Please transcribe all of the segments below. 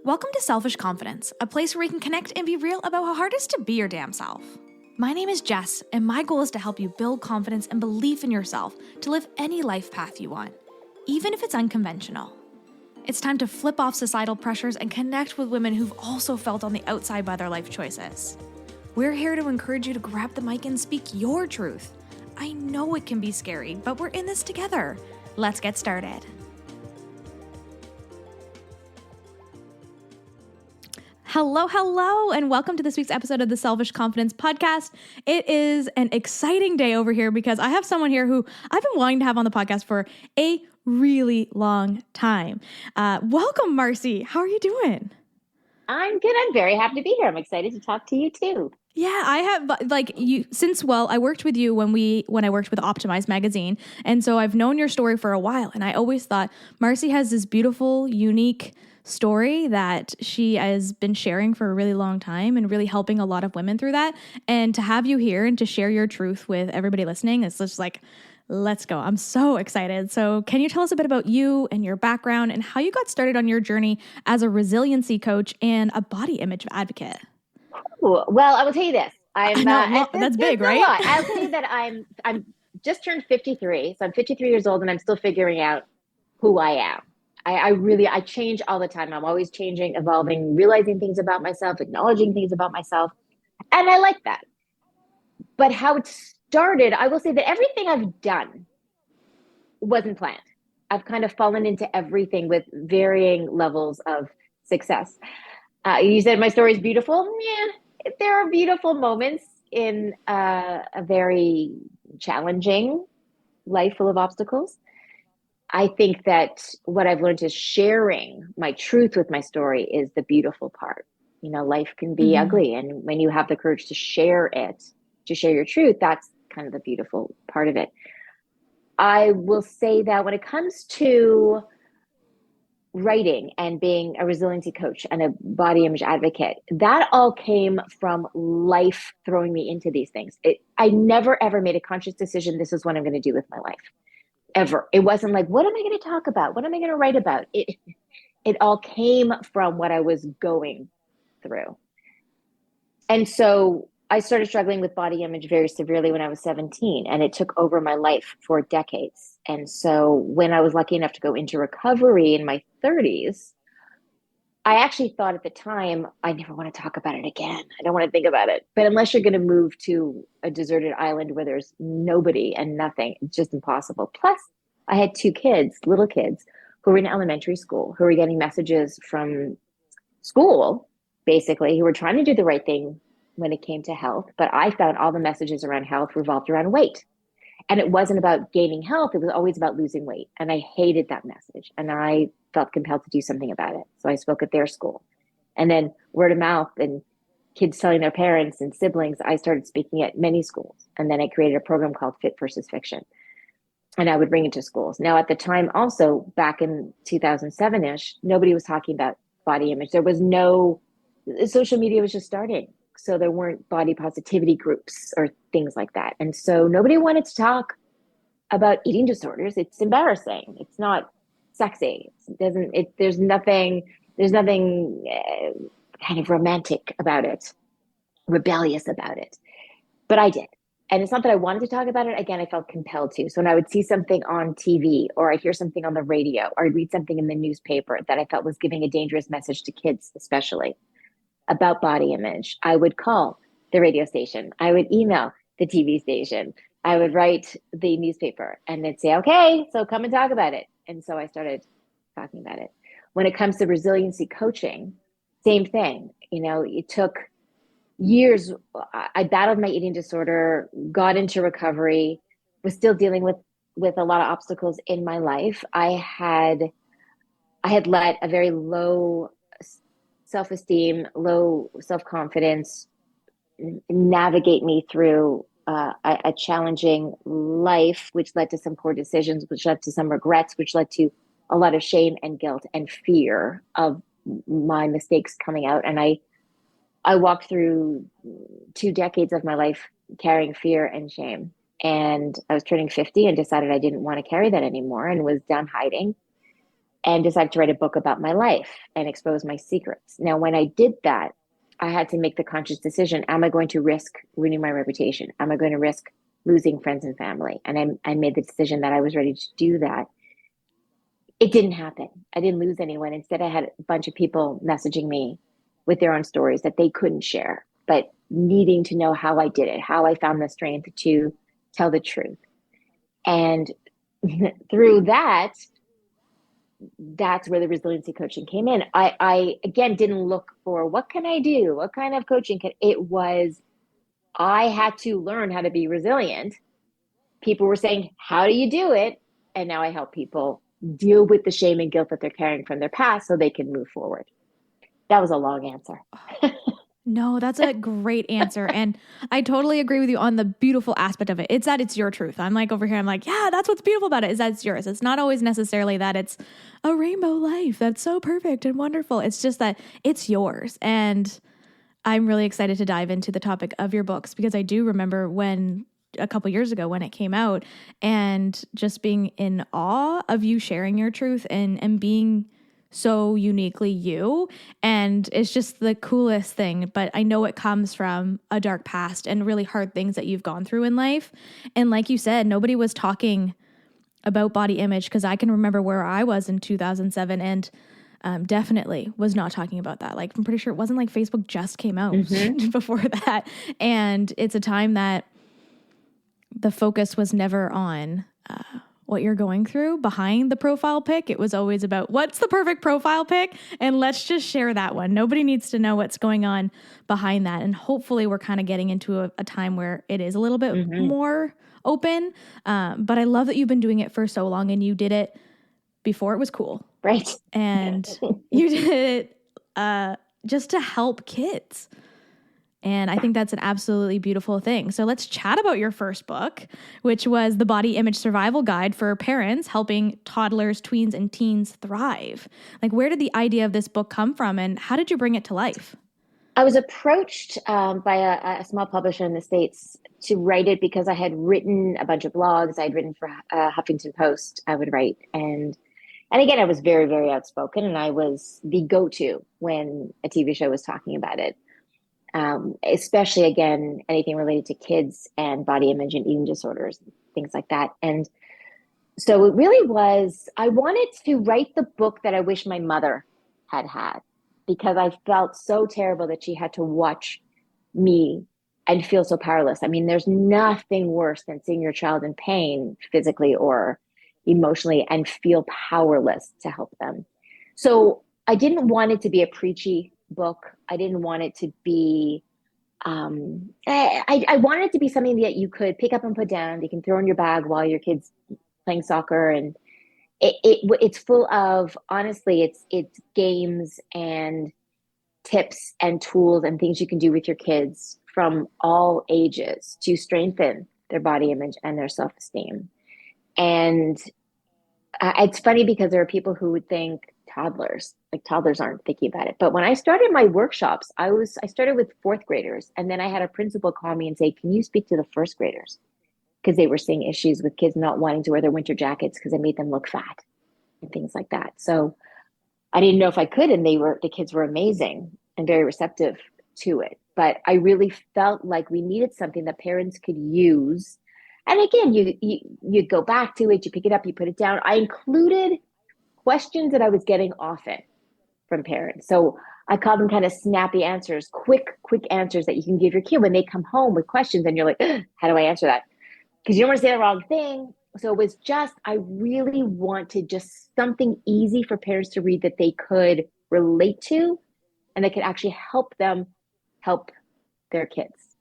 Welcome to Selfish Confidence, a place where we can connect and be real about how hard it is to be your damn self. My name is Jess, and my goal is to help you build confidence and belief in yourself to live any life path you want, even if it's unconventional. It's time to flip off societal pressures and connect with women who've also felt on the outside by their life choices. We're here to encourage you to grab the mic and speak your truth. I know it can be scary, but we're in this together. Let's get started. Hello, and welcome to this week's episode of the Selfish Confidence Podcast. It is an exciting day over here because I have someone here who I've been wanting to have on the podcast for a really long time. Welcome, Marci. How are you doing? I'm good. I'm very happy to be here. I'm excited to talk to you too. Yeah, I have I worked with you when I worked with Optimize magazine. And so I've known your story for a while. And I always thought Marci has this beautiful, unique story that she has been sharing for a really long time and really helping a lot of women through that. And to have you here and to share your truth with everybody listening, it's just like, let's go. I'm so excited. So can you tell us a bit about you and your background and how you got started on your journey as a resiliency coach and a body image advocate? Well, I will tell you this. That's big, right? I'll tell you that I'm just turned 53. So I'm 53 years old and I'm still figuring out who I am. I change all the time. I'm always changing, evolving, realizing things about myself, acknowledging things about myself. And I like that. But how it started, I will say that everything I've done wasn't planned. I've kind of fallen into everything with varying levels of success. You said my story is beautiful. Yeah, there are beautiful moments in a very challenging life full of obstacles. I think that what I've learned is sharing my truth with my story is the beautiful part. You know, life can be ugly. And when you have the courage to share it, to share your truth, that's kind of the beautiful part of it. I will say that when it comes to writing and being a resiliency coach and a body image advocate, that all came from life throwing me into these things. I never, ever made a conscious decision. This is what I'm going to do with my life. Ever. It wasn't like, what am I going to talk about? What am I going to write about? It all came from what I was going through. And so I started struggling with body image very severely when I was 17, and it took over my life for decades. And so when I was lucky enough to go into recovery in my 30s, I actually thought at the time, I never want to talk about it again. I don't want to think about it. But unless you're going to move to a deserted island where there's nobody and nothing, it's just impossible. Plus, I had two kids, little kids, who were in elementary school, who were getting messages from school, basically, who were trying to do the right thing when it came to health. But I found all the messages around health revolved around weight. And it wasn't about gaining health. It was always about losing weight. And I hated that message. And I felt compelled to do something about it. So I spoke at their school. And then word of mouth and kids telling their parents and siblings, I started speaking at many schools. And then I created a program called Fit versus Fiction. And I would bring it to schools. Now, at the time, also back in 2007-ish, nobody was talking about body image. There was no, social media was just starting. So there weren't body positivity groups or things like that. And so nobody wanted to talk about eating disorders. It's embarrassing. It's not sexy. There's nothing kind of romantic about it, rebellious about it. But I did. And it's not that I wanted to talk about it. Again, I felt compelled to. So when I would see something on TV or I'd hear something on the radio or I'd read something in the newspaper that I felt was giving a dangerous message to kids, especially about body image, I would call the radio station. I would email the TV station. I would write the newspaper and they'd say, okay, so come and talk about it. And so I started talking about it. When it comes to resiliency coaching, same thing. You know, it took years. I battled my eating disorder, got into recovery, was still dealing with a lot of obstacles in my life. I had let a very low self-esteem, low self-confidence navigate me through a challenging life, which led to some poor decisions, which led to some regrets, which led to a lot of shame and guilt and fear of my mistakes coming out. And I walked through 2 decades of my life carrying fear and shame. And I was turning 50 and decided I didn't want to carry that anymore and was done hiding. and decided to write a book about my life and expose my secrets. Now, when I did that, I had to make the conscious decision. Am I going to risk ruining my reputation? Am I going to risk losing friends and family? And I made the decision that I was ready to do that. It didn't happen. I didn't lose anyone. Instead, I had a bunch of people messaging me with their own stories that they couldn't share, but needing to know how I did it, how I found the strength to tell the truth. And through that, that's where the resiliency coaching came in. I again didn't look for what can I do? What kind of coaching can it was I had to learn how to be resilient. People were saying, how do you do it? And now I help people deal with the shame and guilt that they're carrying from their past so they can move forward. That was a long answer. No, that's a great answer. And I totally agree with you on the beautiful aspect of it. It's that it's your truth. I'm like over here, I'm like, yeah, that's what's beautiful about it is that it's yours. It's not always necessarily that it's a rainbow life that's so perfect and wonderful. It's just that it's yours. And I'm really excited to dive into the topic of your books because I do remember when a couple years ago when it came out and just being in awe of you sharing your truth and being so uniquely you. And it's just the coolest thing. But I know it comes from a dark past and really hard things that you've gone through in life. And like you said, nobody was talking about body image because I can remember where I was in 2007 and definitely was not talking about that. Like, I'm pretty sure it wasn't like Facebook just came out before that. And it's a time that the focus was never on what you're going through behind the profile pic. It was always about what's the perfect profile pic, and let's just share that one. Nobody needs to know what's going on behind that. And hopefully we're kind of getting into a time where it is a little bit more open. But I love that you've been doing it for so long and you did it before it was cool. Right. And you did it just to help kids. And I think that's an absolutely beautiful thing. So let's chat about your first book, which was The Body Image Survival Guide for Parents, Helping Toddlers, Tweens, and Teens Thrive. Like, where did the idea of this book come from and how did you bring it to life? I was approached by a small publisher in the States to write it because I had written a bunch of blogs. I'd written for Huffington Post, I would write. And again, I was very, very outspoken and I was the go-to when a TV show was talking about it. Especially again, anything related to kids and body image and eating disorders, things like that. And so it really was, I wanted to write the book that I wish my mother had had, because I felt so terrible that she had to watch me and feel so powerless. I mean, there's nothing worse than seeing your child in pain physically or emotionally and feel powerless to help them. So I didn't want it to be a preachy book. I didn't want it to be, I wanted it to be something that you could pick up and put down. You can throw in your bag while your kid's playing soccer. And it's full of, honestly, it's games and tips and tools and things you can do with your kids from all ages to strengthen their body image and their self-esteem. And it's funny because there are people who would think toddlers aren't thinking about it. But when I started my workshops, I started with fourth graders. And then I had a principal call me and say, can you speak to the first graders? Because they were seeing issues with kids not wanting to wear their winter jackets because it made them look fat and things like that. So I didn't know if I could. And the kids were amazing and very receptive to it. But I really felt like we needed something that parents could use. And again, you go back to it, you pick it up, you put it down. I included questions that I was getting often from parents. So I call them kind of snappy answers, quick answers that you can give your kid when they come home with questions and you're like, how do I answer that? Because you don't want to say the wrong thing. So it was just, I really wanted just something easy for parents to read that they could relate to and that could actually help them help their kids.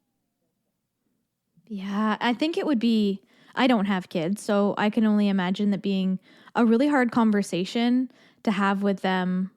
Yeah, I think it would be, I don't have kids, so I can only imagine that being a really hard conversation to have with them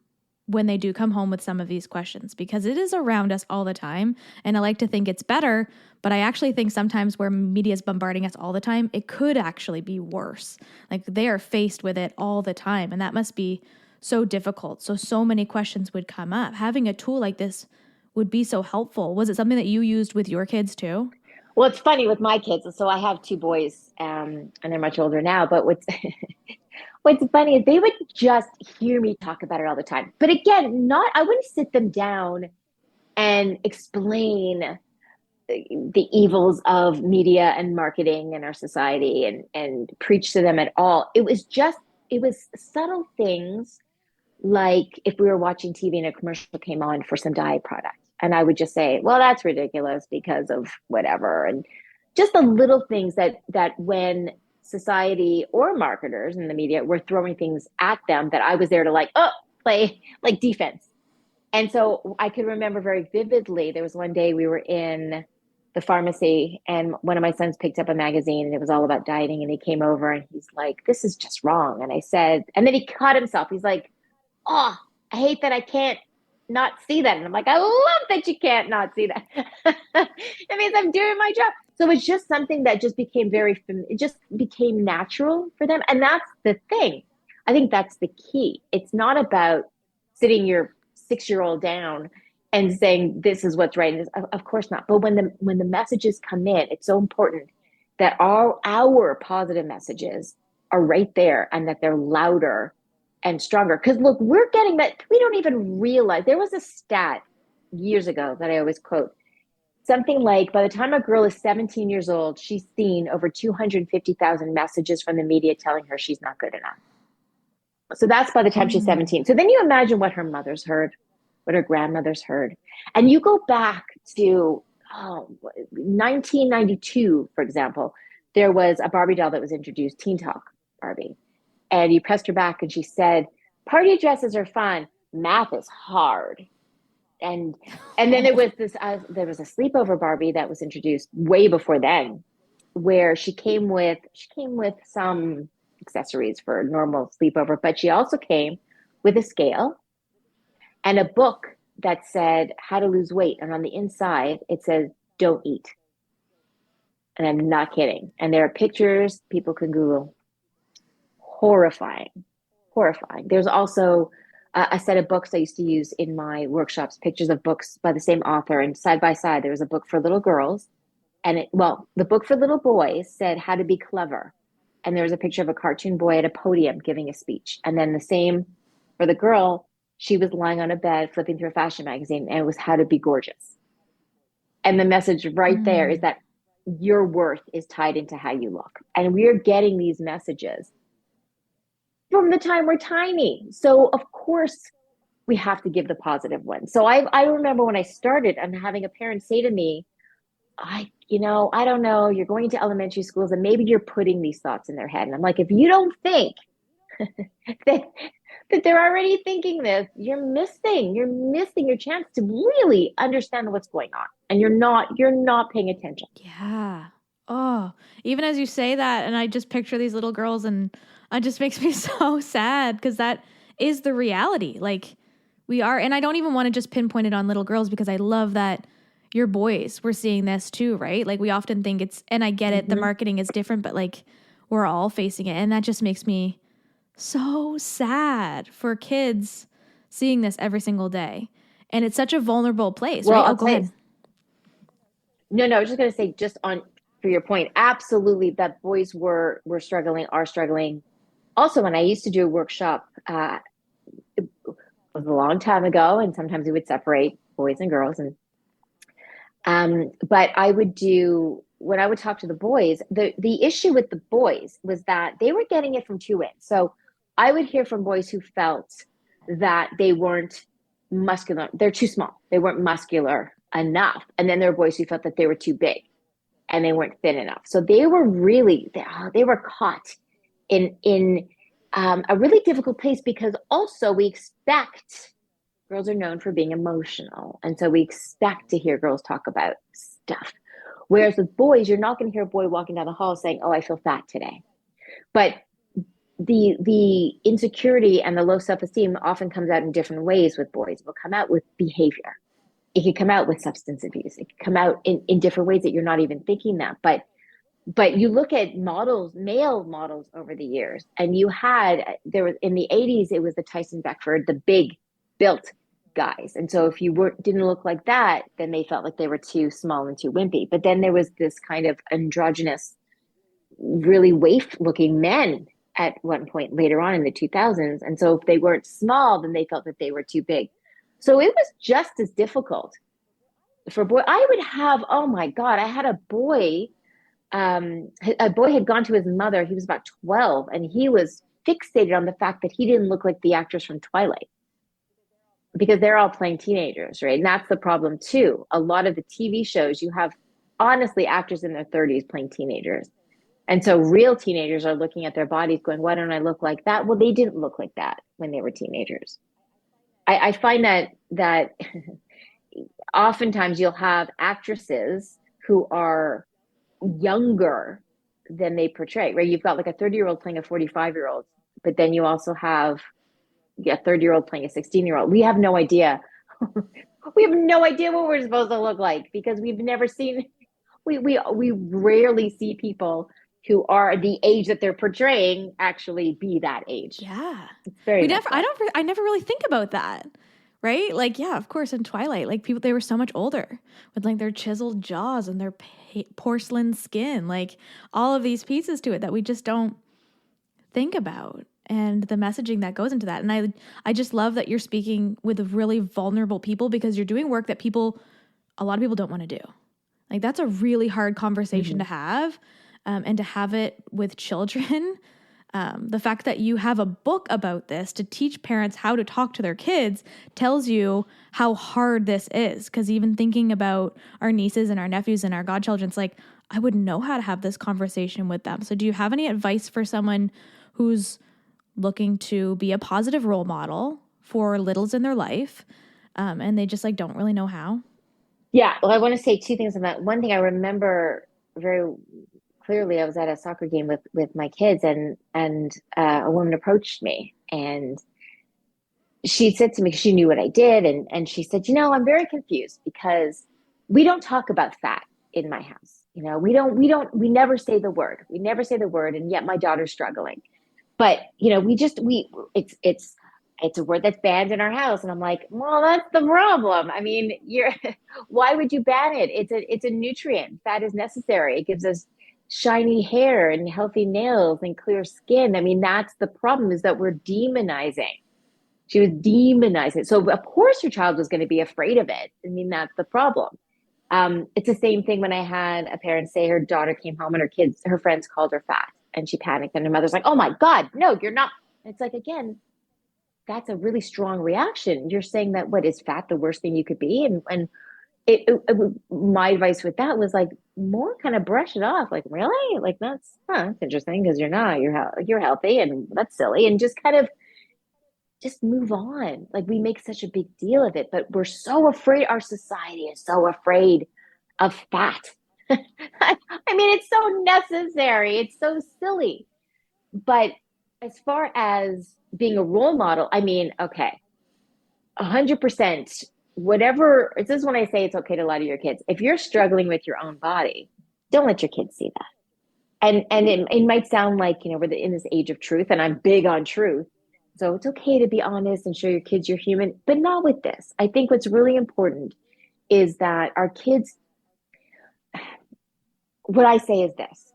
when they do come home with some of these questions, because it is around us all the time. And I like to think it's better, but I actually think sometimes where media is bombarding us all the time, it could actually be worse. Like they are faced with it all the time. And that must be so difficult. So many questions would come up. Having a tool like this would be so helpful. Was it something that you used with your kids too? Well, it's funny with my kids. So I have two boys, and they're much older now. But what's what's funny is they would just hear me talk about it all the time. But again, not I wouldn't sit them down and explain the evils of media and marketing in our society and preach to them at all. It was subtle things like if we were watching TV and a commercial came on for some diet product. And I would just say, well, that's ridiculous because of whatever. And just the little things that when society or marketers in the media were throwing things at them that I was there to like, oh, play like defense. And so I could remember very vividly, there was one day we were in the pharmacy and one of my sons picked up a magazine and it was all about dieting. And he came over and he's like, this is just wrong. And I said, and then he caught himself. He's like, oh, I hate that I can't not see that. And I'm like, I love that you can't not see that. It means I'm doing my job. So it's just something that just became it just became natural for them. And that's the thing. I think that's the key. It's not about sitting your 6-year-old down and saying, this is what's right. Of course not. But when the messages come in, it's so important that our positive messages are right there and that they're louder and stronger. Because look, we're getting that. We don't even realize. There was a stat years ago that I always quote. Something like by the time a girl is 17 years old, she's seen over 250,000 messages from the media telling her she's not good enough. So that's by the time she's 17. So then you imagine what her mother's heard, what her grandmother's heard. And you go back to 1992, for example, there was a Barbie doll that was introduced, Teen Talk Barbie. And you pressed her back and she said, party dresses are fun. Math is hard. And then there was a sleepover Barbie that was introduced way before then, where she came with some accessories for a normal sleepover, but she also came with a scale and a book that said how to lose weight. And on the inside, it says, don't eat. And I'm not kidding. And there are pictures people can Google. Horrifying. There's also a set of books I used to use in my workshops, pictures of books by the same author. And side by side, there was a book for little girls. And the book for little boys said how to be clever. And there was a picture of a cartoon boy at a podium giving a speech. And then the same for the girl, she was lying on a bed, flipping through a fashion magazine, and it was how to be gorgeous. And the message right there is that your worth is tied into how you look. And we're getting these messages from the time we're tiny. So of course we have to give the positive one. So I remember when I started and having a parent say to me, I don't know, you're going to elementary schools and maybe you're putting these thoughts in their head. And I'm like, if you don't think that they're already thinking this, you're missing your chance to really understand what's going on. And you're not paying attention. Yeah. Oh, even as you say that, and I just picture these little girls and it just makes me so sad because that is the reality. Like we are, and I don't even want to just pinpoint it on little girls because I love that your boys were seeing this too, right? Like we often think and I get it, the marketing is different, but like we're all facing it. And that just makes me so sad for kids seeing this every single day. And it's such a vulnerable place, well, right? Go ahead. No, I was just going to say for your point, absolutely that boys are struggling. Also, when I used to do a workshop, it was a long time ago, and sometimes we would separate boys and girls. But when I would talk to the boys, the issue with the boys was that they were getting it from two ends. So I would hear from boys who felt that they weren't muscular. They're too small. They weren't muscular enough. And then there were boys who felt that they were too big and they weren't thin enough. So they were caught in a really difficult place because also girls are known for being emotional. And so we expect to hear girls talk about stuff. Whereas with boys, you're not going to hear a boy walking down the hall saying, oh, I feel fat today. But the insecurity and the low self-esteem often comes out in different ways with boys. It will come out with behavior. It can come out with substance abuse. It can come out in different ways that you're not even thinking that. But you look at male models over the years, and there was in the 80s, it was the Tyson Beckford, the big built guys. And so if you didn't look like that, then they felt like they were too small and too wimpy. But then there was this kind of androgynous, really waif looking men at one point later on in the 2000s. And so if they weren't small, then they felt that they were too big. So it was just as difficult for boy. I would have, oh my God, I had a boy had gone to his mother. He was about 12 and he was fixated on the fact that he didn't look like the actors from Twilight because they're all playing teenagers, right? And that's the problem too. A lot of the TV shows, you have honestly actors in their 30s playing teenagers. And so real teenagers are looking at their bodies going, why don't I look like that? Well, they didn't look like that when they were teenagers. I find that oftentimes you'll have actresses who are younger than they portray, right? You've got like a 30-year-old playing a 45-year-old, but then you also have a 30-year-old playing a 16-year-old. We have no idea. We have no idea what we're supposed to look like because we've never seen, we rarely see people who are the age that they're portraying actually be that age. Yeah. It's very I never really think about that. Right? Like, yeah, of course, in Twilight, like people, they were so much older with like their chiseled jaws and their porcelain skin, like all of these pieces to it that we just don't think about, and the messaging that goes into that. And I just love that you're speaking with really vulnerable people because you're doing work that a lot of people don't want to do. Like that's a really hard conversation to have, and to have it with children. The fact that you have a book about this to teach parents how to talk to their kids tells you how hard this is. Because even thinking about our nieces and our nephews and our godchildren, it's like, I wouldn't know how to have this conversation with them. So do you have any advice for someone who's looking to be a positive role model for littles in their life, and they just like don't really know how? Yeah. Well, I want to say two things on that. One thing I remember very clearly, I was at a soccer game with my kids, and a woman approached me, and she said to me, she knew what I did, and she said, I'm very confused because we don't talk about fat in my house. We never say the word. We never say the word, and yet my daughter's struggling. But it's a word that's banned in our house, and I'm like, well, that's the problem. I mean, why would you ban it? It's a nutrient. Fat is necessary. It gives us shiny hair and healthy nails and clear skin. I mean, that's the problem, is that we're demonizing. She was demonizing. So of course your child was going to be afraid of it. I mean, that's the problem. It's the same thing when I had a parent say her daughter came home and her friends called her fat, and she panicked, and her mother's like, oh my God, no, you're not. It's like, again, that's a really strong reaction. You're saying that, what, is fat the worst thing you could be? And my advice with that was like, more kind of brush it off. Like, really? Like, that's interesting because you're healthy, and that's silly, and just kind of just move on. Like, we make such a big deal of it, but we're so afraid. Our society is so afraid of fat. I mean, it's so necessary. It's so silly. But as far as being a role model, I mean, okay, 100%. Whatever, this is when I say it's okay to lie to your kids. If you're struggling with your own body, don't let your kids see that. And it might sound like, we're in this age of truth, and I'm big on truth. So it's okay to be honest and show your kids you're human, but not with this. I think what's really important is that our kids, what I say is this: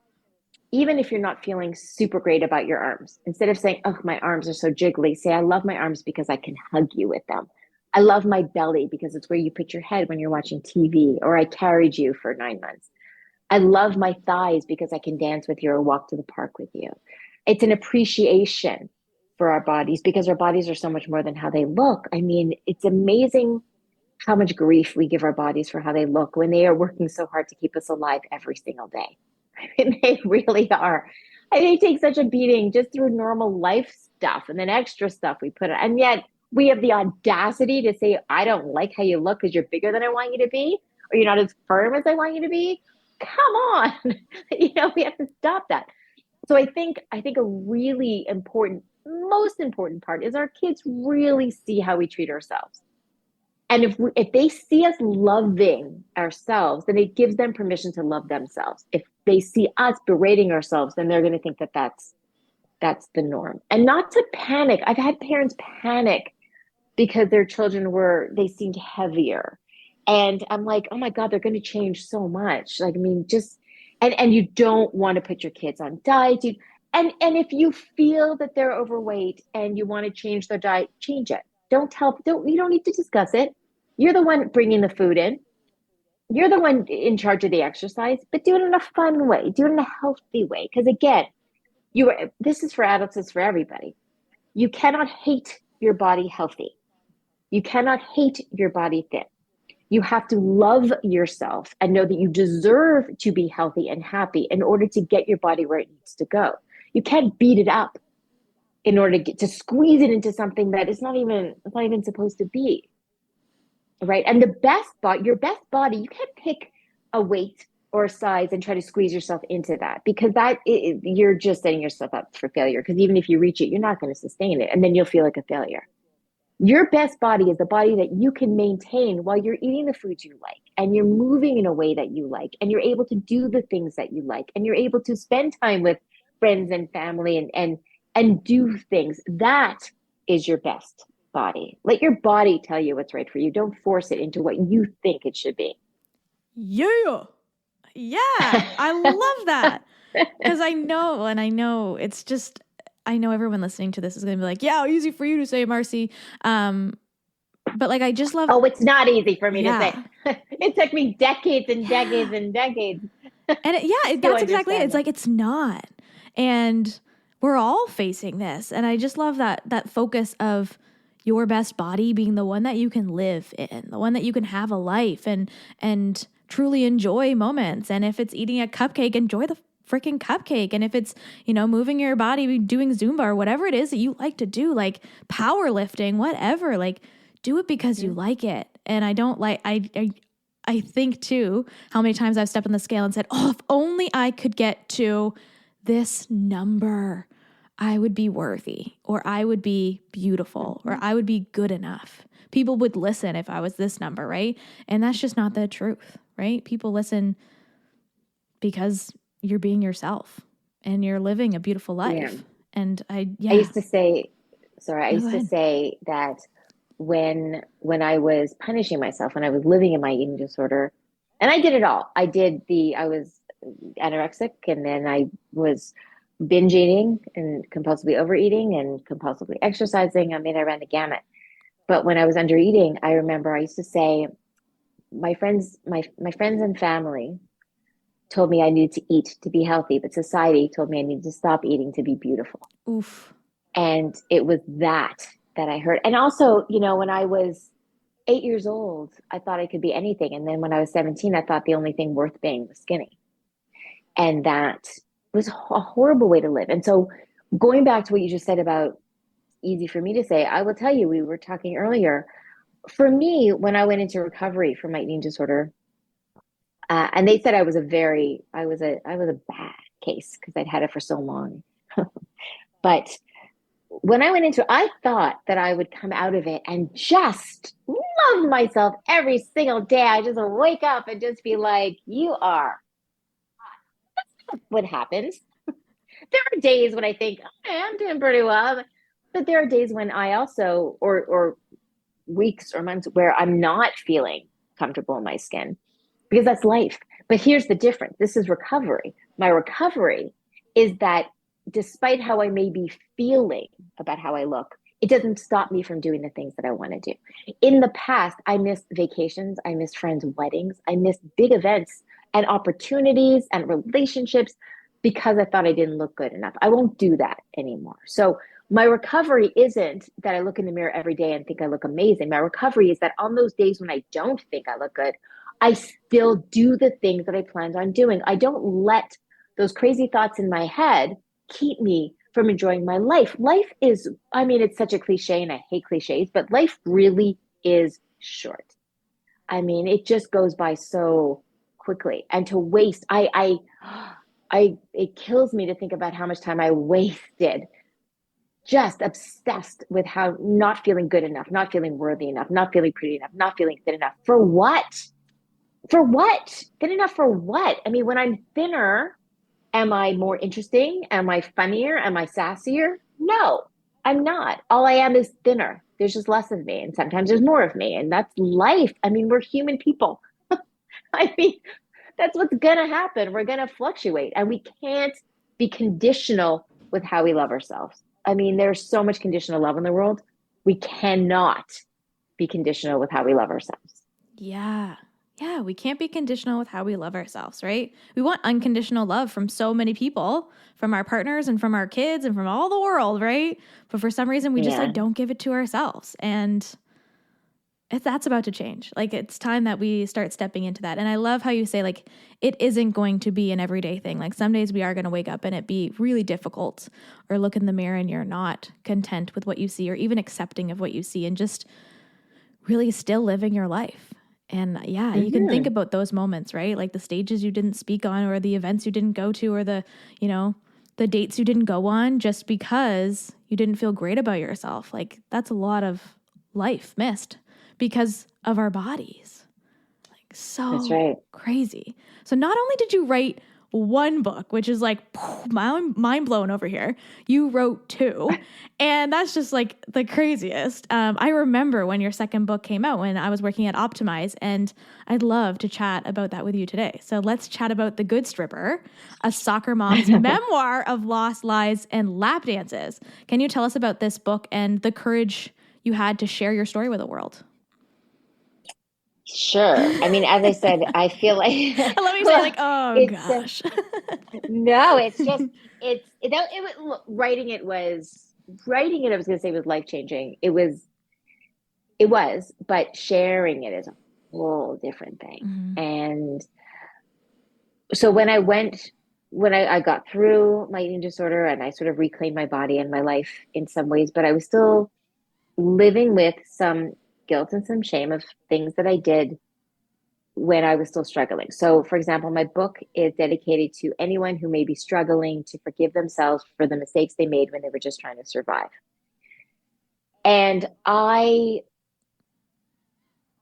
even if you're not feeling super great about your arms, instead of saying, oh, my arms are so jiggly, say, I love my arms because I can hug you with them. I love my belly because it's where you put your head when you're watching TV, or I carried you for 9 months. I love my thighs because I can dance with you or walk to the park with you. It's an appreciation for our bodies, because our bodies are so much more than how they look. I mean, it's amazing how much grief we give our bodies for how they look when they are working so hard to keep us alive every single day. I mean, they really are. And they take such a beating just through normal life stuff and then extra stuff we put on. And yet we have the audacity to say, I don't like how you look because you're bigger than I want you to be, or you're not as firm as I want you to be. Come on. We have to stop that. So I think a really important, most important part is our kids really see how we treat ourselves. And if they see us loving ourselves, then it gives them permission to love themselves. If they see us berating ourselves, then they're going to think that that's the norm. And not to panic. I've had parents panic because their children they seemed heavier. And I'm like, oh my God, they're going to change so much. Like, I mean, and you don't want to put your kids on diets. And if you feel that they're overweight and you want to change their diet, change it. You don't need to discuss it. You're the one bringing the food in. You're the one in charge of the exercise, but do it in a fun way. Do it in a healthy way. Because again, this is for adults, it's for everybody. You cannot hate your body healthy. You cannot hate your body thin. You have to love yourself and know that you deserve to be healthy and happy in order to get your body where it needs to go. You can't beat it up in order to squeeze it into something that it's not even supposed to be. Right? And your best body, you can't pick a weight or a size and try to squeeze yourself into that, because you're just setting yourself up for failure. Because even if you reach it, you're not going to sustain it, and then you'll feel like a failure. Your best body is the body that you can maintain while you're eating the foods you like, and you're moving in a way that you like, and you're able to do the things that you like, and you're able to spend time with friends and family and do things. That is your best body. Let your body tell you what's right for you. Don't force it into what you think it should be. Yeah. I love that. Because I know it's just, I know everyone listening to this is going to be like, yeah, easy for you to say, Marci. But like, I just love. Oh, it's not easy for me to say. It took me decades and decades and decades. And that's exactly it. It's like, it's not. And we're all facing this. And I just love that focus of your best body being the one that you can live in, the one that you can have a life and truly enjoy moments. And if it's eating a cupcake, enjoy the freaking cupcake. And if it's, moving your body, doing Zumba or whatever it is that you like to do, like powerlifting, whatever, like do it because you like it. And I don't like, I think too, how many times I've stepped on the scale and said, oh, if only I could get to this number, I would be worthy, or I would be beautiful, or I would be good enough. People would listen if I was this number, right? And that's just not the truth, right? People listen because you're being yourself and you're living a beautiful life. Yeah. And I used to say, that when I was punishing myself, when I was living in my eating disorder, and I did it all. I was anorexic, and then I was binge eating and compulsively overeating and compulsively exercising. I mean, I ran the gamut. But when I was under eating, I remember I used to say, my friends and family told me I needed to eat to be healthy, but society told me I needed to stop eating to be beautiful. Oof. And it was that I heard. And also, when I was 8 years old, I thought I could be anything. And then when I was 17, I thought the only thing worth being was skinny. And that was a horrible way to live. And so going back to what you just said about easy for me to say, I will tell you, we were talking earlier, for me, when I went into recovery from my eating disorder, and they said I was a bad case because I'd had it for so long. But when I went into it, I thought that I would come out of it and just love myself every single day. I just wake up and just be like, you are. That's not what happens. There are days when I think, okay, I'm doing pretty well. But there are days when I also, or weeks or months where I'm not feeling comfortable in my skin, because that's life. But here's the difference. This is recovery. My recovery is that despite how I may be feeling about how I look, it doesn't stop me from doing the things that I want to do. In the past, I missed vacations. I missed friends' weddings. I missed big events and opportunities and relationships because I thought I didn't look good enough. I won't do that anymore. So my recovery isn't that I look in the mirror every day and think I look amazing. My recovery is that on those days when I don't think I look good, I still do the things that I planned on doing. I don't let those crazy thoughts in my head keep me from enjoying my life. Life is, it's such a cliche and I hate cliches, but life really is short. It just goes by so quickly. And to waste, it kills me to think about how much time I wasted just obsessed with how not feeling good enough, not feeling worthy enough, not feeling pretty enough, not feeling thin enough. For what? For what? Thin enough for what? When I'm thinner, am I more interesting? Am I funnier? Am I sassier? No, I'm not. All I am is thinner. There's just less of me. And sometimes there's more of me. And that's life. We're human people. That's what's going to happen. We're going to fluctuate. And we can't be conditional with how we love ourselves. I mean, there's so much conditional love in the world. We cannot be conditional with how we love ourselves. Yeah. Yeah, we can't be conditional with how we love ourselves, right? We want unconditional love from so many people, from our partners and from our kids and from all the world, right? But for some reason, we just Yeah. like don't give it to ourselves. And that's about to change. Like it's time that we start stepping into that. And I love how you say like it isn't going to be an everyday thing. Like some days we are going to wake up and it be really difficult, or look in the mirror and you're not content with what you see or even accepting of what you see and just really still living your life. And yeah, you can think about those moments, right? Like the stages you didn't speak on or the events you didn't go to or the, you know, the dates you didn't go on just because you didn't feel great about yourself. Like that's a lot of life missed because of our bodies. Like That's so right. crazy. So not only did you write one book, which is like mind blown over here, you wrote two. And that's just like the craziest. I remember when your second book came out when I was working at Optimize, and I'd love to chat about that with you today. So let's chat about The Good Stripper, a soccer mom's memoir of lost lies and lap dances. Can you tell us about this book and the courage you had to share your story with the world? Sure. I mean, as I said, I feel like, Let me say well, like, oh it's gosh. no, it's just writing it. I was going to say was life changing. It was, but sharing it is a whole different thing. Mm-hmm. And so when I got through my eating disorder and I sort of reclaimed my body and my life in some ways, but I was still living with some guilt and some shame of things that I did when I was still struggling. So, for example, my book is dedicated to anyone who may be struggling to forgive themselves for the mistakes they made when they were just trying to survive. And I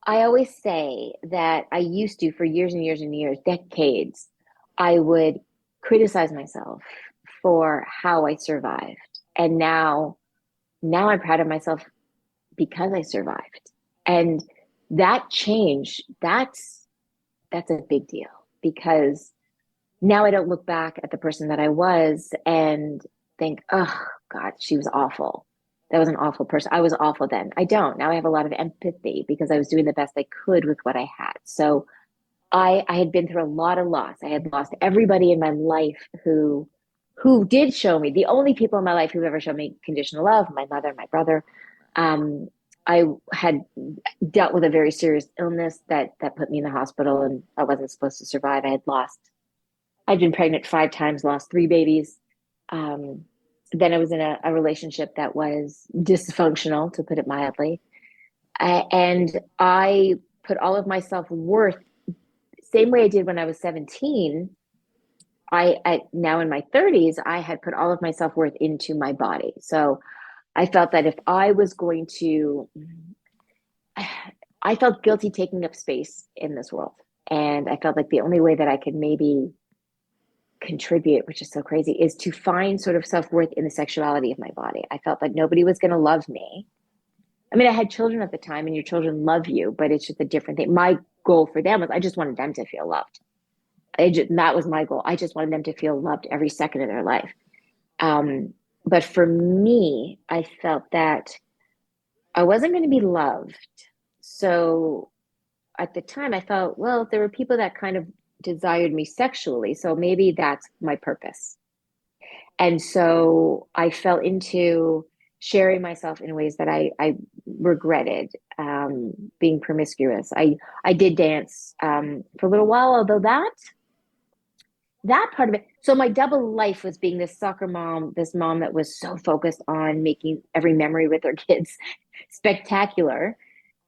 always say that I used to, for years and years and years, decades, I would criticize myself for how I survived. And now I'm proud of myself because I survived. And that change, that's a big deal because now I don't look back at the person that I was and think, oh God, she was awful. That was an awful person. I was awful then. I don't. Now I have a lot of empathy because I was doing the best I could with what I had. So I had been through a lot of loss. I had lost everybody in my life who did show me, the only people in my life who've ever shown me conditional love, my mother, my brother. Um, I had dealt with a very serious illness that put me in the hospital and I wasn't supposed to survive. I'd been pregnant 5 times, lost 3 babies. Um, then I was in a relationship that was dysfunctional, to put it mildly. And I put all of my self-worth, same way I did when I was 17. Now in my 30s, I had put all of my self-worth into my body. So I felt that if I was going to, I felt guilty taking up space in this world. And I felt like the only way that I could maybe contribute, which is so crazy, is to find sort of self-worth in the sexuality of my body. I felt that nobody was going to love me. I mean, I had children at the time and your children love you, but it's just a different thing. My goal for them was I just wanted them to feel loved. That was my goal. I just wanted them to feel loved every second of their life. But for me, I felt that I wasn't going to be loved. So at the time, I felt, well, there were people that kind of desired me sexually. So maybe that's my purpose. And so I fell into sharing myself in ways that I regretted, being promiscuous. I did dance for a little while, although that part of it. So my double life was being this soccer mom, this mom that was so focused on making every memory with her kids spectacular.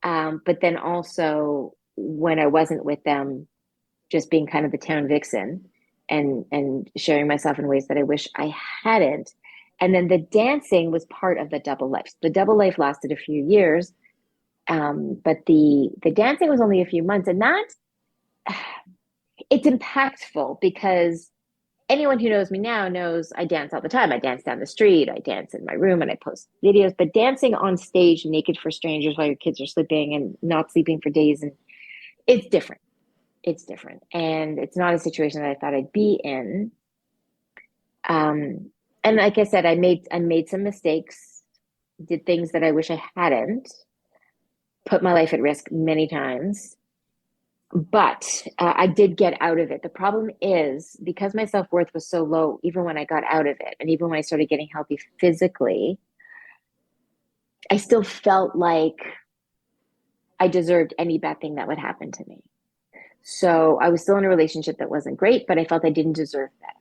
But then also when I wasn't with them, just being kind of the town vixen and sharing myself in ways that I wish I hadn't. And then the dancing was part of the double life. The double life lasted a few years, but the dancing was only a few months, and that it's impactful because anyone who knows me now knows I dance all the time. I dance down the street, I dance in my room, and I post videos. But dancing on stage naked for strangers while your kids are sleeping and not sleeping for days, and it's different. It's different, and it's not a situation that I thought I'd be in. And like I said, I made some mistakes, did things that I wish I hadn't, put my life at risk many times. But I did get out of it. The problem is because my self-worth was so low, even when I got out of it, and even when I started getting healthy physically, I still felt like I deserved any bad thing that would happen to me. So I was still in a relationship that wasn't great, but I felt I didn't deserve that.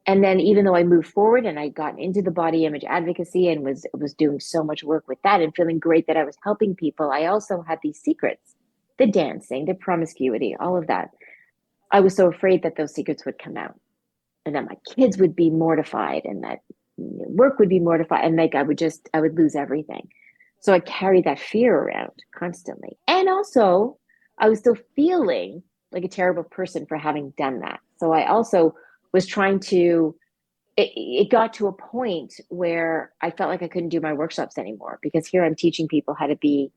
And then even though I moved forward and I got into the body image advocacy and was doing so much work with that and feeling great that I was helping people, I also had these secrets, the dancing, the promiscuity, all of that. I was so afraid that those secrets would come out and that my kids would be mortified and that work would be mortified and like I would lose everything. So I carried that fear around constantly. And also I was still feeling like a terrible person for having done that. So I also was trying to it got to a point where I felt like I couldn't do my workshops anymore because here I'm teaching people how to be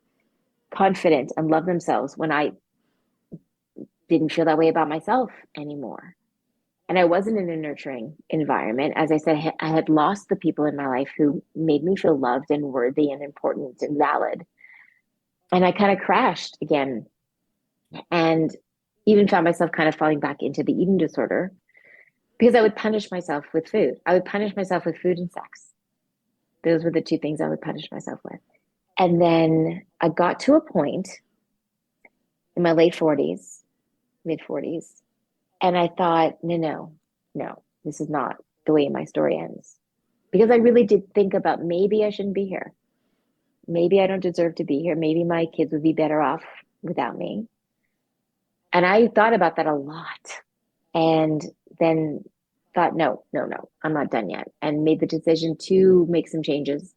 confident and love themselves when I didn't feel that way about myself anymore. And I wasn't in a nurturing environment. As I said, I had lost the people in my life who made me feel loved and worthy and important and valid. And I kind of crashed again and even found myself kind of falling back into the eating disorder because I would punish myself with food. I would punish myself with food and sex. Those were the two things I would punish myself with. And then I got to a point in my late 40s, mid 40s, and I thought, no, this is not the way my story ends. Because I really did think about maybe I shouldn't be here. Maybe I don't deserve to be here. Maybe my kids would be better off without me. And I thought about that a lot. And then thought, no, I'm not done yet. And made the decision to make some changes,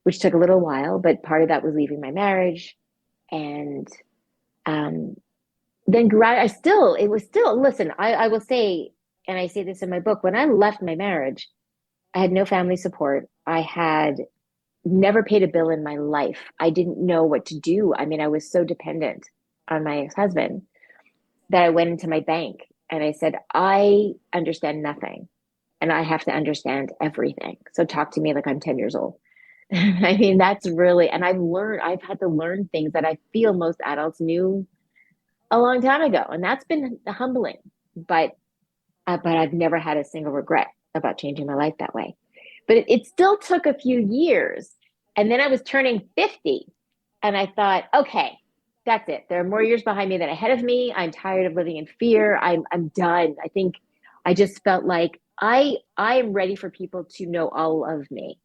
which took a little while, but part of that was leaving my marriage. And um, then it was still, listen, I will say, and I say this in my book, when I left my marriage, I had no family support. I had never paid a bill in my life. I didn't know what to do. I mean, I was so dependent on my ex-husband that I went into my bank and I said, I understand nothing and I have to understand everything. So talk to me like I'm 10 years old. I mean, that's really, and I've had to learn things that I feel most adults knew a long time ago. And that's been humbling, but I've never had a single regret about changing my life that way. But it still took a few years. And then I was turning 50 and I thought, okay, that's it. There are more years behind me than ahead of me. I'm tired of living in fear. I'm done. I think I just felt like I am ready for people to know all of me.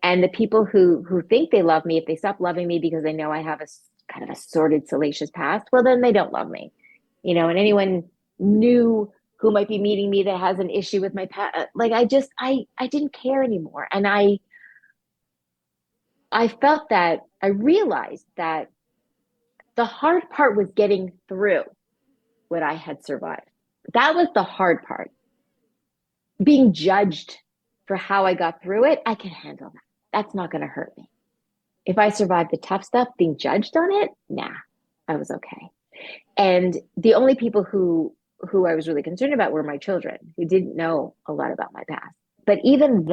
And the people who think they love me, if they stop loving me because they know I have a kind of a sordid, salacious past, well, then they don't love me. And anyone new who might be meeting me that has an issue with my past, like I didn't care anymore. And I felt that I realized that the hard part was getting through what I had survived. That was the hard part. Being judged for how I got through it, I can handle that. That's not going to hurt me. If I survived the tough stuff, being judged on it, nah, I was okay. And the only people who I was really concerned about were my children, who didn't know a lot about my past. But even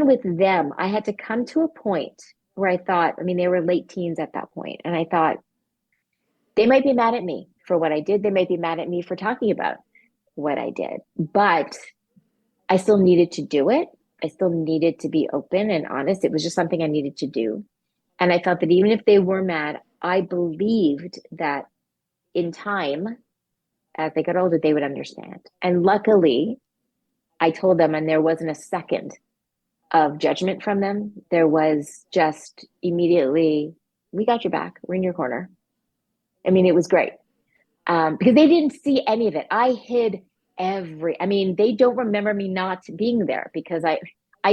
with them, I had to come to a point where I thought, I mean, they were late teens at that point, and I thought they might be mad at me for what I did. They might be mad at me for talking about what I did, but I still needed to do it. I still needed to be open and honest. It was just something I needed to do. And I felt that even if they were mad, I believed that in time, as they got older, they would understand. And luckily, I told them, and there wasn't a second of judgment from them. There was just immediately, we got your back. We're in your corner. I mean, it was great because they didn't see any of it. I hid I mean, they don't remember me not being there because I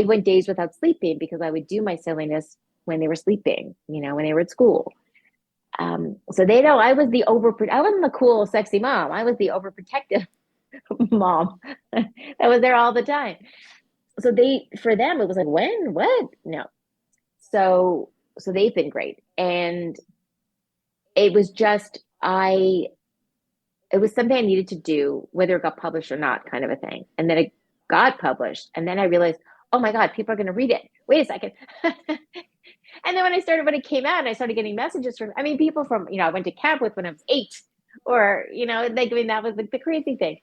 went days without sleeping because I would do my silliness when they were sleeping, when they were at school. So they know I wasn't the cool, sexy mom. I was the overprotective mom that was there all the time. So for them, it was like, when, what? No. So they've been great. And it was just, it was something I needed to do, whether it got published or not, kind of a thing. And then it got published. And then I realized, oh my God, people are going to read it. Wait a second. And then when it came out, and I started getting messages from, I mean, people from, I went to camp with when I was 8, or, like, I mean, that was like the crazy thing.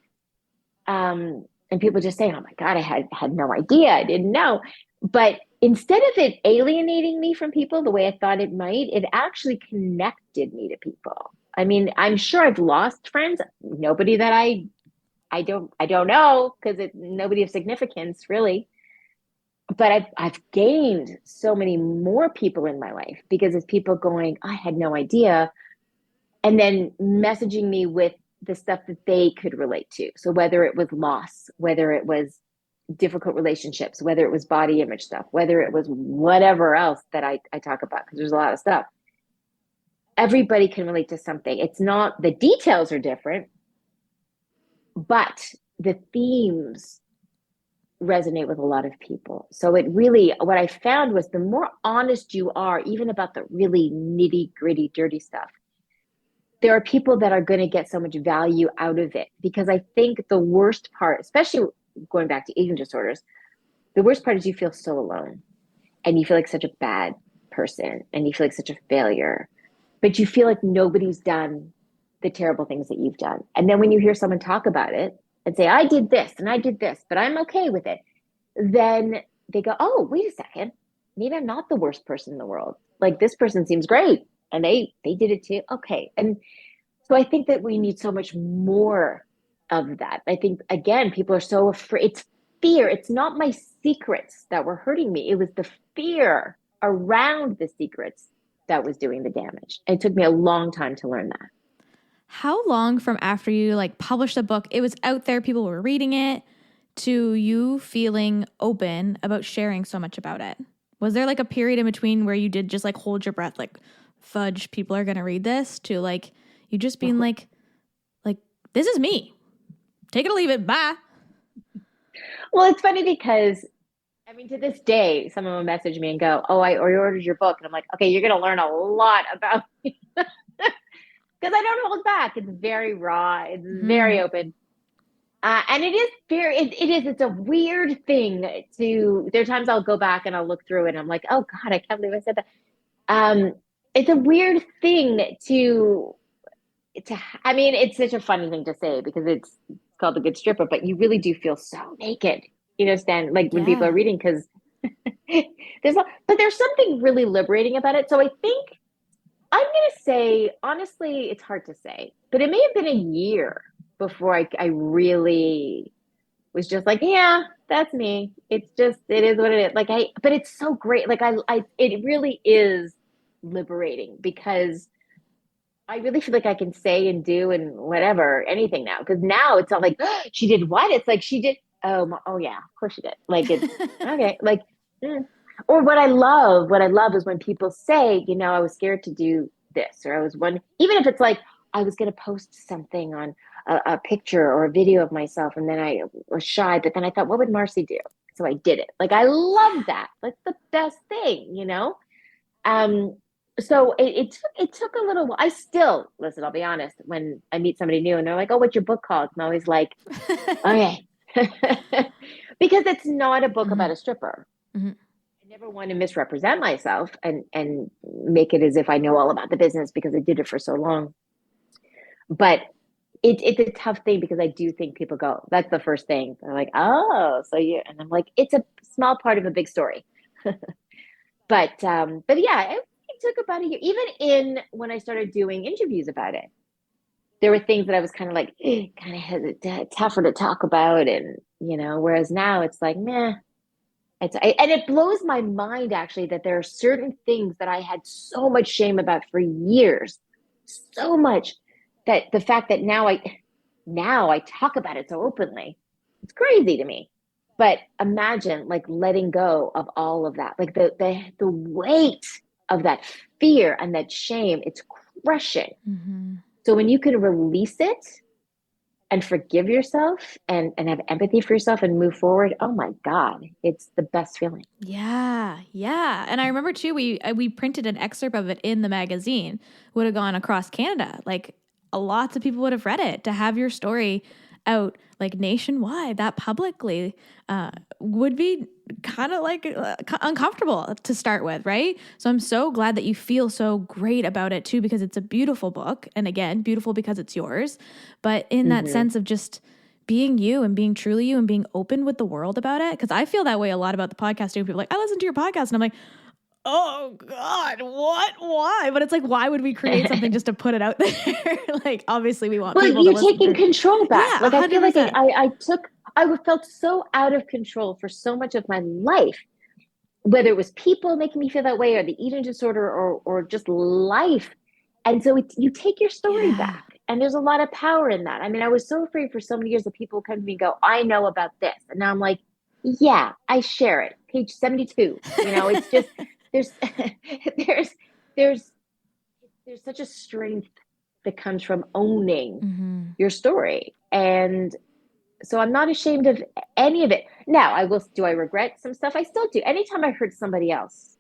And people just saying, oh my God, I had no idea. I didn't know. But instead of it alienating me from people the way I thought it might, it actually connected me to people. I mean, I'm sure I've lost friends. Nobody that I don't know, because nobody of significance really. But I've gained so many more people in my life because it's people going, I had no idea, and then messaging me with the stuff that they could relate to. So whether it was loss, whether it was difficult relationships, whether it was body image stuff, whether it was whatever else that I talk about, because there's a lot of stuff. Everybody can relate to something. It's not, the details are different, but the themes resonate with a lot of people. So it really, what I found was the more honest you are, even about the really nitty gritty, dirty stuff, there are people that are going to get so much value out of it. Because I think the worst part, especially going back to eating disorders, the worst part is you feel so alone, and you feel like such a bad person, and you feel like such a failure, but you feel like nobody's done the terrible things that you've done. And then when you hear someone talk about it and say, I did this and I did this, but I'm okay with it, then they go, oh, wait a second, maybe I'm not the worst person in the world. Like, this person seems great, and they did it too. Okay. And so I think that we need so much more of that. I think, again, people are so afraid. It's fear. It's not my secrets that were hurting me. It was the fear around the secrets that was doing the damage. It took me a long time to learn that. How long from after you published a book, it was out there, people were reading it, to you feeling open about sharing so much about it? Was there a period in between where you did just hold your breath, fudge, people are going to read this, to you just being like, this is me, take it or leave it, bye? Well, it's funny because, I mean, to this day, someone will message me and go, oh, I ordered your book. And I'm like, okay, you're going to learn a lot about me. Because I don't hold back. It's very raw. It's very open. And it is it's a weird thing there are times I'll go back and I'll look through it and I'm like, oh God, I can't believe I said that. It's a weird thing I mean, it's such a funny thing to say because it's called The Good Stripper, but you really do feel so naked, Stan, when people are reading, because there's something really liberating about it. So I think I'm going to say, honestly, it's hard to say, but it may have been a year before I really was just like, yeah, that's me. It is what it is. But it's so great. It really is liberating because I really feel like I can say and do and whatever, anything now. Because now it's not like, oh, she did what? It's like she did. Oh yeah, of course she did. It's okay. Or what I love is when people say, I was scared to do this, or I was even if it's I was going to post something on a picture or a video of myself, and then I was shy, but then I thought, what would Marci do? So I did it. I love that. That's the best thing, So it took a little while. I still, listen, I'll be honest, when I meet somebody new and they're like, oh, what's your book called? I'm always like, okay. Because it's not a book about a stripper. Mm-hmm. I never want to misrepresent myself and make it as if I know all about the business because I did it for so long. But it's a tough thing because I do think people go, that's the first thing. They're like, oh, so you, and I'm like, it's a small part of a big story. But yeah, it took about a year. Even when I started doing interviews about it, there were things that I was kind of hesitant, tougher to talk about. And, whereas now it's like, meh. And it blows my mind actually that there are certain things that I had so much shame about for years, so much, that the fact that now I talk about it so openly, it's crazy to me. But imagine letting go of all of that, the weight of that fear and that shame, it's crushing. Mm-hmm. So when you can release it and forgive yourself and have empathy for yourself and move forward, oh my God, it's the best feeling. Yeah. Yeah. And I remember too, we printed an excerpt of it in the magazine, would have gone across Canada. lots of people would have read it. To have your story out like nationwide, that publicly, would be kind of like uncomfortable to start with, right? So I'm so glad that you feel so great about it too, because it's a beautiful book. And again, beautiful because it's yours. But in that sense of just being you and being truly you and being open with the world about it. Because I feel that way a lot about the podcast too. People are like, I listen to your podcast. And I'm like, oh God, what? Why? But it's like, why would we create something just to put it out there? Like, obviously we want people to listen. You're taking control back. Yeah, like 100%. I feel like I felt so out of control for so much of my life, whether it was people making me feel that way or the eating disorder or just life. And so you take your story back, and there's a lot of power in that. I mean, I was so afraid for so many years that people come to me and go, I know about this. And now I'm like, yeah, I share it. Page 72. It's just, there's such a strength that comes from owning your story. And so I'm not ashamed of any of it. Now, do I regret some stuff? I still do. Anytime I hurt somebody else,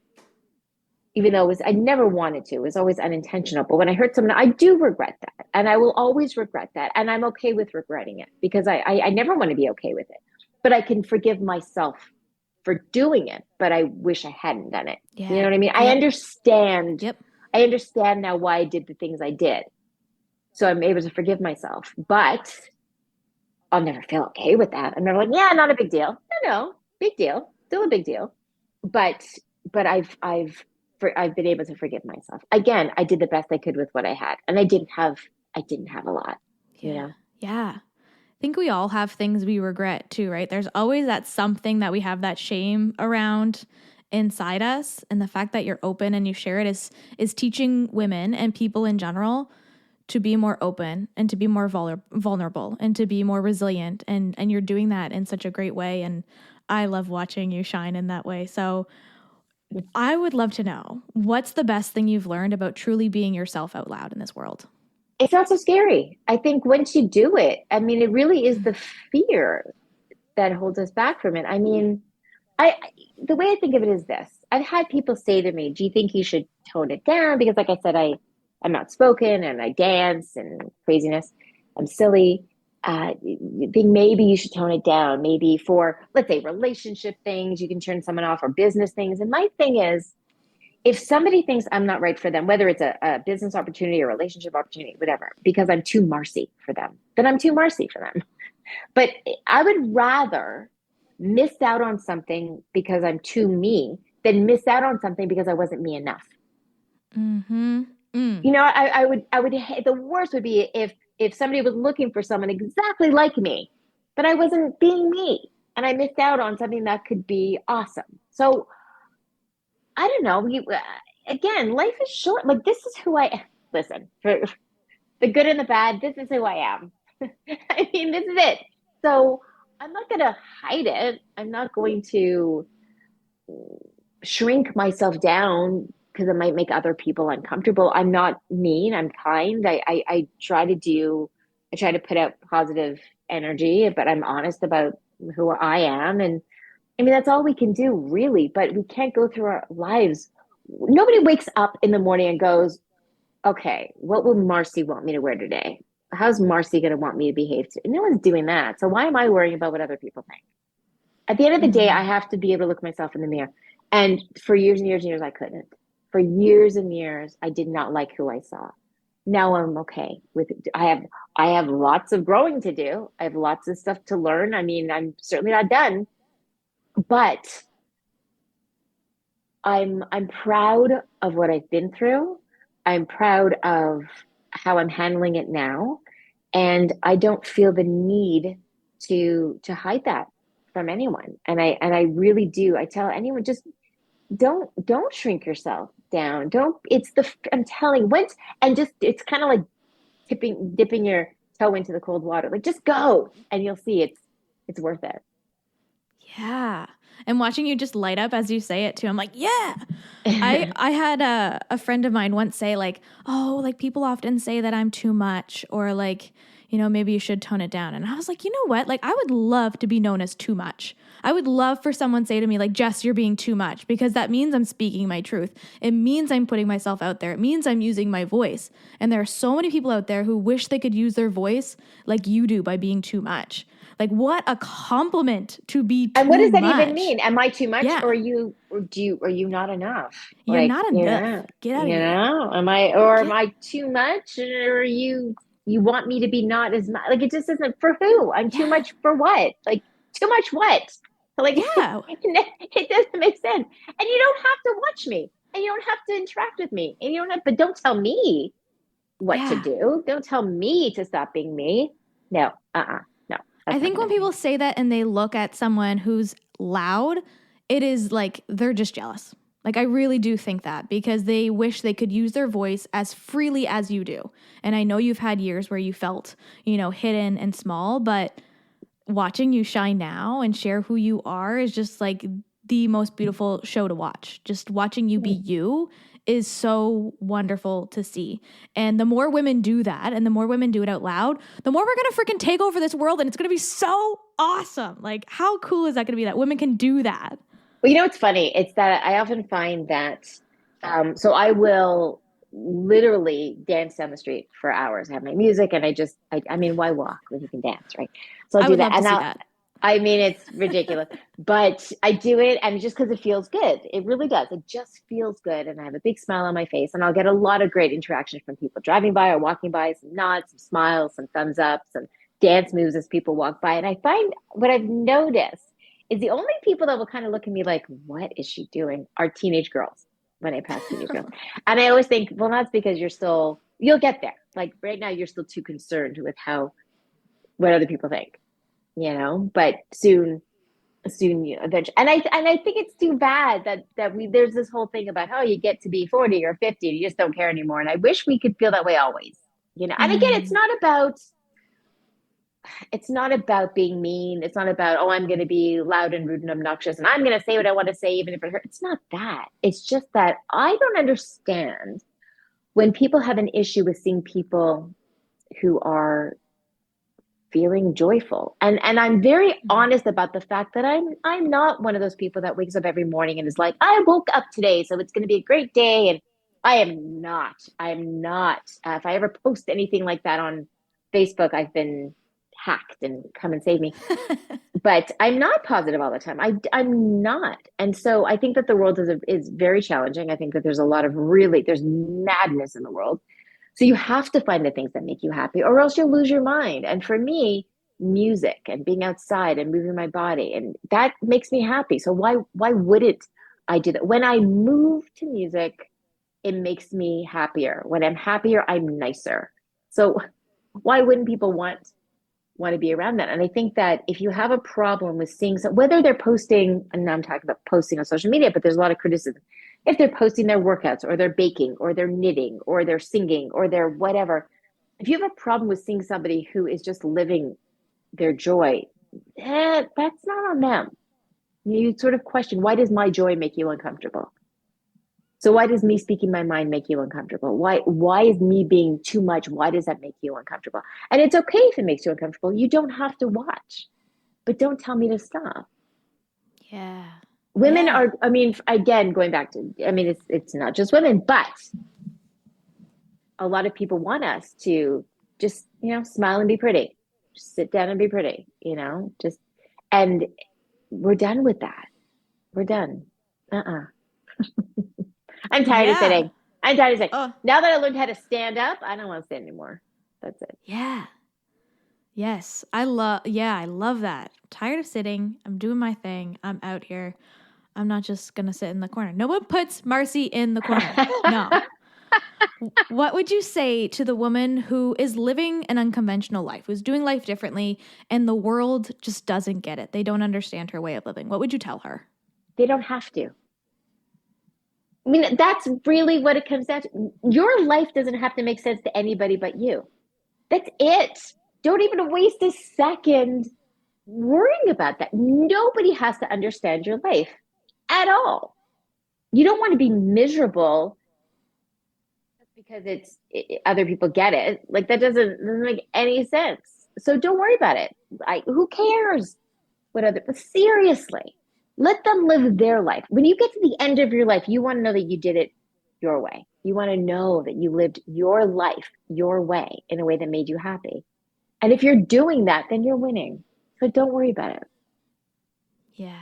even though I never wanted to, it was always unintentional. But when I hurt someone, I do regret that. And I will always regret that. And I'm okay with regretting it, because I never want to be okay with it. But I can forgive myself for doing it, but I wish I hadn't done it. Yeah. You know what I mean? Yep. I understand. Yep. I understand now why I did the things I did. So I'm able to forgive myself, but I'll never feel okay with that. I'm never like, yeah, not a big deal. No, big deal. Still a big deal. But I've been able to forgive myself. Again, I did the best I could with what I had, and I didn't have a lot. Yeah. You know? Yeah. I think we all have things we regret too, right? There's always that something that we have that shame around inside us. And the fact that you're open and you share it is teaching women and people in general to be more open and to be more vulnerable and to be more resilient. And you're doing that in such a great way. And I love watching you shine in that way. So I would love to know, what's the best thing you've learned about truly being yourself out loud in this world? It's not so scary. I think once you do it, I mean, it really is the fear that holds us back from it. I mean, the way I think of it is this. I've had people say to me, do you think you should tone it down? Because like I said, I'm outspoken and I dance and craziness. I'm silly. You think maybe you should tone it down. Maybe for, let's say, relationship things, you can turn someone off, or business things. And my thing is, if somebody thinks I'm not right for them, whether it's a business opportunity or relationship opportunity, whatever, because I'm too Marci for them, then I'm too Marci for them. But I would rather miss out on something because I'm too me than miss out on something because I wasn't me enough. Mm-hmm. You know, I would, the worst would be if somebody was looking for someone exactly like me, but I wasn't being me, and I missed out on something that could be awesome. So I don't know. Again, life is short. Like, this is who I am. Listen, for the good and the bad, this is who I am. I mean, this is it. So I'm not going to hide it. I'm not going to shrink myself down because it might make other people uncomfortable. I'm not mean. I'm kind. I try to put out positive energy, but I'm honest about who I am. And I mean, that's all we can do, really, but we can't go through our lives. Nobody wakes up in the morning and goes, okay, what will Marci want me to wear today? How's Marci going to want me to behave today? No one's doing that. So why am I worrying about what other people think? At the end of the day, I have to be able to look myself in the mirror. And for years and years and years, I couldn't. For years and years, I did not like who I saw. Now I'm okay with it. I have lots of growing to do. I have lots of stuff to learn. I mean, I'm certainly not done. But I'm proud of what I've been through. I'm proud of how I'm handling it now. And I don't feel the need to hide that from anyone. And I really do. I tell anyone, just don't shrink yourself down. I'm telling it's kind of like dipping your toe into the cold water. Like, just go and you'll see it's worth it. Yeah. And watching you just light up as you say it too, I'm like, yeah. I had a friend of mine once say like, oh, like people often say that I'm too much, or like, maybe you should tone it down. And I was like, you know what? Like, I would love to be known as too much. I would love for someone to say to me, like, Jess, you're being too much, because that means I'm speaking my truth. It means I'm putting myself out there. It means I'm using my voice. And there are so many people out there who wish they could use their voice like you do by being too much. Like, what a compliment to be too much. And what does that even mean? Am I too much, Yeah. or are you not enough? You're Like, not enough. Get out of here. am I too much, or you want me to be not as much? Like, it just isn't for who? I'm too much for what? Like, too much what? Like, Yeah. it doesn't make sense. And you don't have to watch me, and you don't have to interact with me, and but don't tell me what to do. Don't tell me to stop being me. No, no. I think when people say that and they look at someone who's loud, it is like they're just jealous. Like, I really do think that, because they wish they could use their voice as freely as you do. And I know you've had years where you felt, hidden and small, but watching you shine now and share who you are is just like the most beautiful show to watch. Just watching you be you is so wonderful to see. And the more women do that, and the more women do it out loud, the more we're going to freaking take over this world, and it's going to be so awesome. Like, how cool is that going to be that women can do that? Well, what's funny? It's that I often find that, so I will literally dance down the street for hours, have my music, and I mean, why walk when you can dance, right? So I'll do that. And I mean, it's ridiculous, but I do it, and just because it feels good. It really does. It just feels good. And I have a big smile on my face, and I'll get a lot of great interaction from people driving by or walking by, some nods, some smiles, some thumbs up, some dance moves as people walk by. And I find what I've noticed is the only people that will kind of look at me like, what is she doing, are teenage girls when I pass teenage girls. And I always think, well, that's because you'll get there. Like, right now, you're still too concerned with what other people think. But soon, eventually. And I think it's too bad that there's this whole thing about, oh, you get to be 40 or 50 and you just don't care anymore. And I wish we could feel that way always, And again, it's not about being mean. It's not about, oh, I'm going to be loud and rude and obnoxious, and I'm going to say what I want to say, even if it hurts. It's not that. It's just that I don't understand when people have an issue with seeing people who are feeling joyful. And I'm very honest about the fact that I'm not one of those people that wakes up every morning and is like, I woke up today, so it's going to be a great day. And I am not. If I ever post anything like that on Facebook, I've been hacked and come and save me. But I'm not positive all the time. I'm not. And so I think that the world is very challenging. I think that there's there's madness in the world. So you have to find the things that make you happy, or else you'll lose your mind. And for me, music and being outside and moving my body, and that makes me happy. So why wouldn't I do that? When I move to music, it makes me happier. When I'm happier, I'm nicer. So why wouldn't people want to be around that? And I think that if you have a problem with seeing whether they're posting, and now I'm talking about posting on social media, but there's a lot of criticism. If they're posting their workouts, or they're baking, or they're knitting, or they're singing, or they're whatever, if you have a problem with seeing somebody who is just living their joy, that's not on them. You sort of question, why does my joy make you uncomfortable? So why does me speaking my mind make you uncomfortable? Why is me being too much? Why does that make you uncomfortable? And it's okay if it makes you uncomfortable. You don't have to watch, but don't tell me to stop. Yeah. Women are, I mean, again, going back to, I mean, it's not just women, but a lot of people want us to just, smile and be pretty. Just sit down and be pretty, and we're done with that. We're done. I'm tired of sitting. Oh. Now that I learned how to stand up, I don't want to sit anymore. That's it. Yeah. Yes. I love that. I'm tired of sitting. I'm doing my thing. I'm out here. I'm not just going to sit in the corner. No one puts Marci in the corner. No. What would you say to the woman who is living an unconventional life, who's doing life differently, and the world just doesn't get it? They don't understand her way of living. What would you tell her? They don't have to. I mean, that's really what it comes down to. Your life doesn't have to make sense to anybody but you. That's it. Don't even waste a second worrying about that. Nobody has to understand your life at all. You don't want to be miserable because other people get it. Like that doesn't make any sense. So don't worry about it. Who cares but seriously, let them live their life. When you get to the end of your life, you want to know that you did it your way. You want to know that you lived your life your way in a way that made you happy. And if you're doing that, then you're winning. So don't worry about it. Yeah.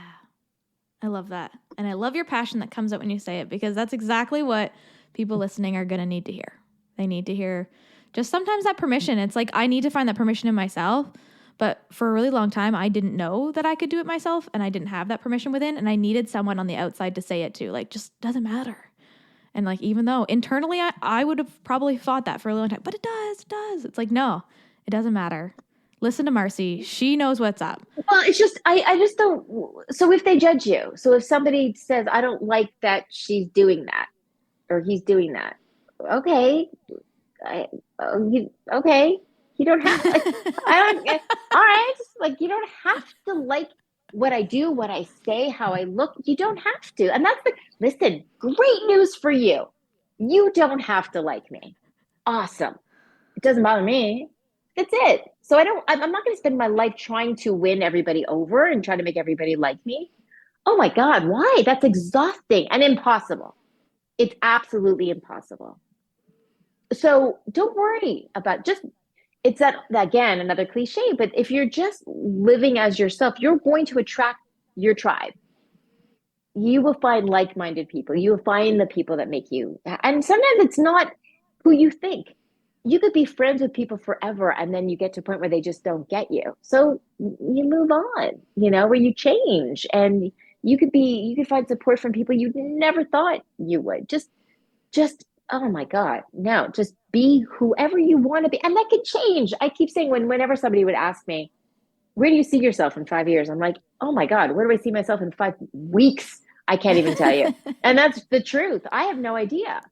I love that. And I love your passion that comes out when you say it, because that's exactly what people listening are going to need to hear. They need to hear just sometimes that permission. It's like, I need to find that permission in myself. But for a really long time, I didn't know that I could do it myself, and I didn't have that permission within. And I needed someone on the outside to say it too. Like, just doesn't matter. And like, even though internally I would have probably fought that for a long time, but it does. It's like, no, it doesn't matter. Listen to Marci. She knows what's up. Well, it's just, I just don't. So if they judge you, so if somebody says, I don't like that she's doing that or he's doing that, okay. Okay. You don't have, like, I don't, all right. Like, you don't have to like what I do, what I say, how I look. You don't have to. And listen, great news for you. You don't have to like me. Awesome. It doesn't bother me. That's it. So I'm not going to spend my life trying to win everybody over and try to make everybody like me. Oh my God, why? That's exhausting and impossible. It's absolutely impossible. So don't worry about it's that, again, another cliche, but if you're just living as yourself, you're going to attract your tribe. You will find like-minded people. You will find the people that make you, and sometimes it's not who you think. You could be friends with people forever, and then you get to a point where they just don't get you. So you move on, where you change, and you could find support from people you never thought you would. Just oh my God, no, just be whoever you want to be. And that could change. I keep saying whenever somebody would ask me, where do you see yourself in 5 years? I'm like, oh my God, where do I see myself in 5 weeks? I can't even tell you. And that's the truth. I have no idea.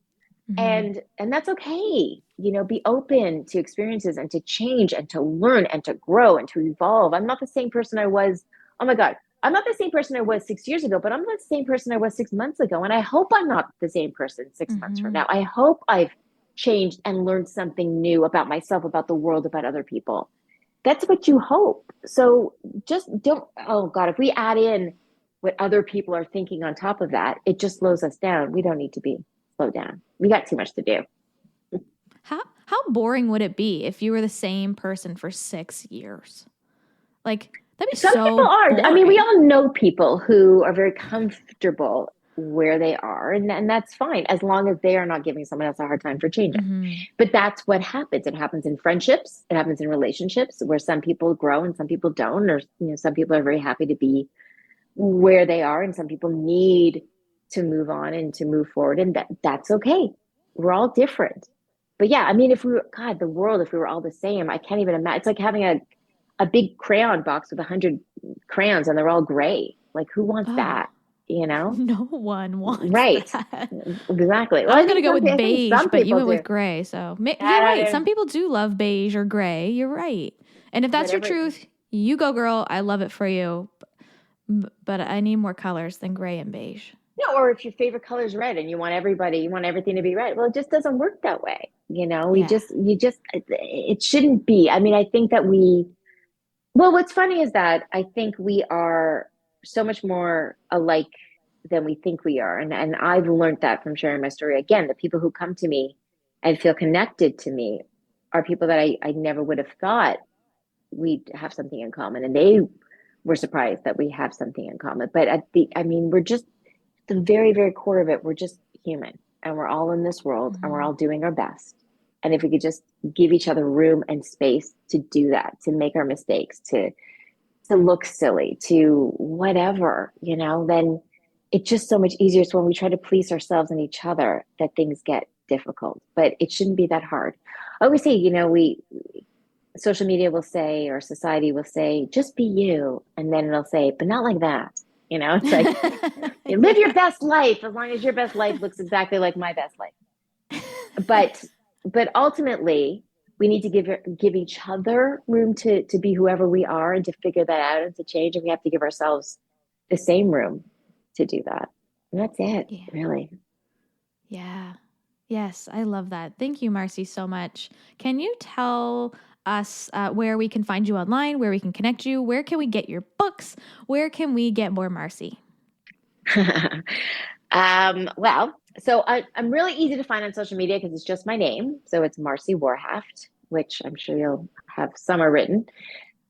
Mm-hmm. And that's okay. Be open to experiences and to change and to learn and to grow and to evolve. I'm not the same person I was. Oh my God. I'm not the same person I was 6 years ago, but I'm not the same person I was 6 months ago. And I hope I'm not the same person 6 months from now. I hope I've changed and learned something new about myself, about the world, about other people. That's what you hope. So just don't, oh God, if we add in what other people are thinking on top of that, it just slows us down. We don't need to be slowed down. We got too much to do. How boring would it be if you were the same person for 6 years? Like, that'd be Some so people are. boring. I mean, we all know people who are very comfortable where they are, and that's fine as long as they are not giving someone else a hard time for changing. Mm-hmm. But that's what happens. It happens in friendships. It happens in relationships where some people grow and some people don't, or some people are very happy to be where they are, and some people need to move on and to move forward, and that's okay. We're all different. But yeah, I mean, if we were, God, the world, if we were all the same, I can't even imagine. It's like having a big crayon box with 100 crayons and they're all gray. Like, who wants that? No one wants that. Exactly. Well, I was going to go with beige, but you went with gray. So you're right. Some people do love beige or gray. You're right. And if that's your truth, you go, girl. I love it for you. But I need more colors than gray and beige. No, or if your favorite color is red and you want everything to be red. Well, it just doesn't work that way. It shouldn't be. I mean, I think that what's funny is that I think we are so much more alike than we think we are. And I've learned that from sharing my story. Again, the people who come to me and feel connected to me are people that I never would have thought we'd have something in common. And they were surprised that we have something in common. But we're just the very, very core of it. We're just human, and we're all in this world, and we're all doing our best. And if we could just give each other room and space to do that, to make our mistakes, to look silly, to whatever, then it's just so much easier. So when we try to police ourselves and each other, that things get difficult, but it shouldn't be that hard. I always say, social media will say, or society will say, just be you. And then it'll say, but not like that. It's like, you live your best life as long as your best life looks exactly like my best life. But ultimately, we need to give each other room to be whoever we are and to figure that out and to change. And we have to give ourselves the same room to do that. And that's it, really. Yeah. Yes, I love that. Thank you, Marci, so much. Can you tell us where we can find you online, where we can connect you, where can we get your books, where can we get more Marci? I'm really easy to find on social media because it's just my name. So it's Marci Warhaft, which I'm sure you'll have somewhere written.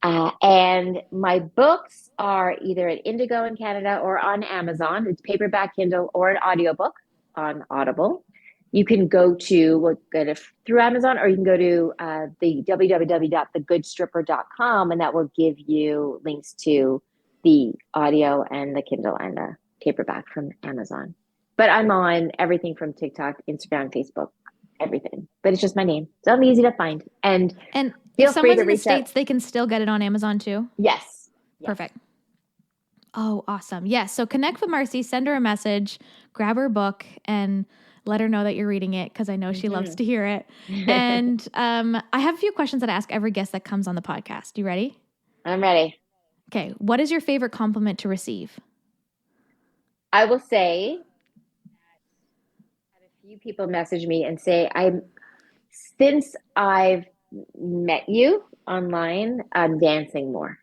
And my books are either at Indigo in Canada or on Amazon. It's paperback, Kindle, or an audiobook on Audible. You can go to through Amazon, or you can go to the www.thegoodstripper.com, and that will give you links to the audio and the Kindle and the paperback from Amazon. But I'm on everything from TikTok, Instagram, Facebook, everything. But it's just my name. So I'm easy to find. And if someone's in the States, they can still get it on Amazon too? Yes. Perfect. Oh, awesome. Yes. So connect with Marci, send her a message, grab her book, and let her know that you're reading it because I know she loves to hear it. And I have a few questions that I ask every guest that comes on the podcast. You ready? I'm ready. Okay. What is your favorite compliment to receive? I will say that a few people message me and say, since I've met you online, I'm dancing more.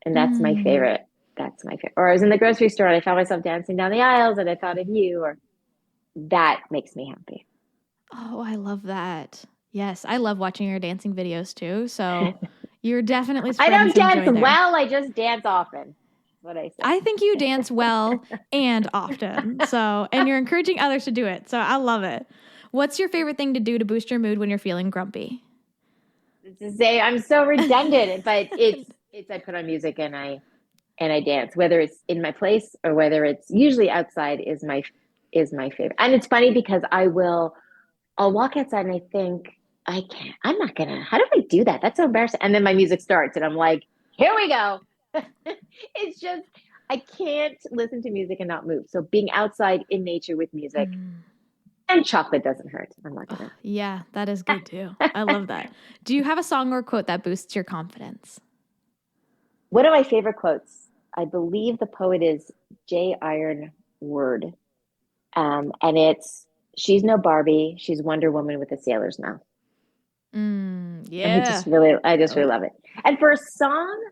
And that's my favorite. That's my favorite. Or I was in the grocery store and I found myself dancing down the aisles and I thought of you, or that makes me happy. Oh, I love that. Yes, I love watching your dancing videos too. So you're definitely I spreading don't some dance joy there. well, I just dance often. That's what I say. I think you dance well and often. So, and you're encouraging others to do it. So I love it. What's your favorite thing to do to boost your mood when you're feeling grumpy? To say I'm so redundant, but it's I put on music and I dance, whether it's in my place or whether it's usually outside is my favorite. And it's funny because I'll walk outside and I think I'm not gonna, how do I do that? That's so embarrassing. And then my music starts and I'm like, here we go. It's just, I can't listen to music and not move. So being outside in nature with music and chocolate doesn't hurt. I'm not gonna. Yeah, that is good too. I love that. Do you have a song or quote that boosts your confidence? One of my favorite quotes, I believe the poet is J. Iron Word. And it's, she's no Barbie, she's Wonder Woman with a sailor's mouth. Yeah. I just really love it. And for a song,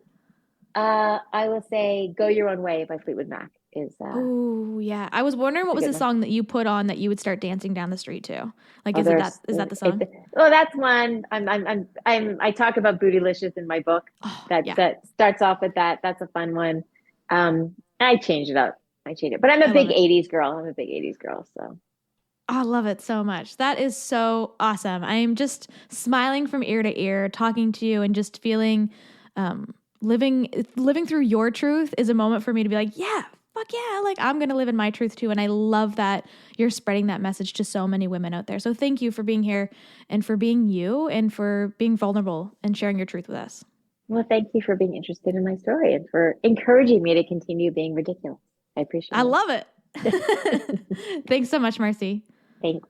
I will say "Go Your Own Way" by Fleetwood Mac is. Oh yeah, I was wondering what was the song that you put on that you would start dancing down the street to. Like, is that the song? That's one. I talk about Bootylicious in my book. That starts off with that. That's a fun one. I change it up. But I'm a big 80s girl. So. I love it so much. That is so awesome. I am just smiling from ear to ear, talking to you and just feeling, living through your truth is a moment for me to be like, yeah, fuck yeah. Like, I'm going to live in my truth too. And I love that you're spreading that message to so many women out there. So thank you for being here and for being you and for being vulnerable and sharing your truth with us. Well, thank you for being interested in my story and for encouraging me to continue being ridiculous. I appreciate it. I love it. Thanks so much, Marci. Thanks.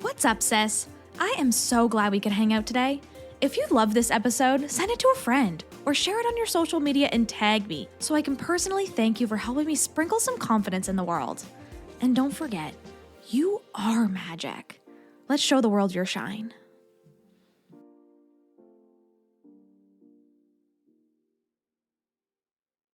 What's up, sis? I am so glad we could hang out today. If you love this episode, send it to a friend or share it on your social media and tag me so I can personally thank you for helping me sprinkle some confidence in the world. And don't forget, you are magic. Let's show the world your shine.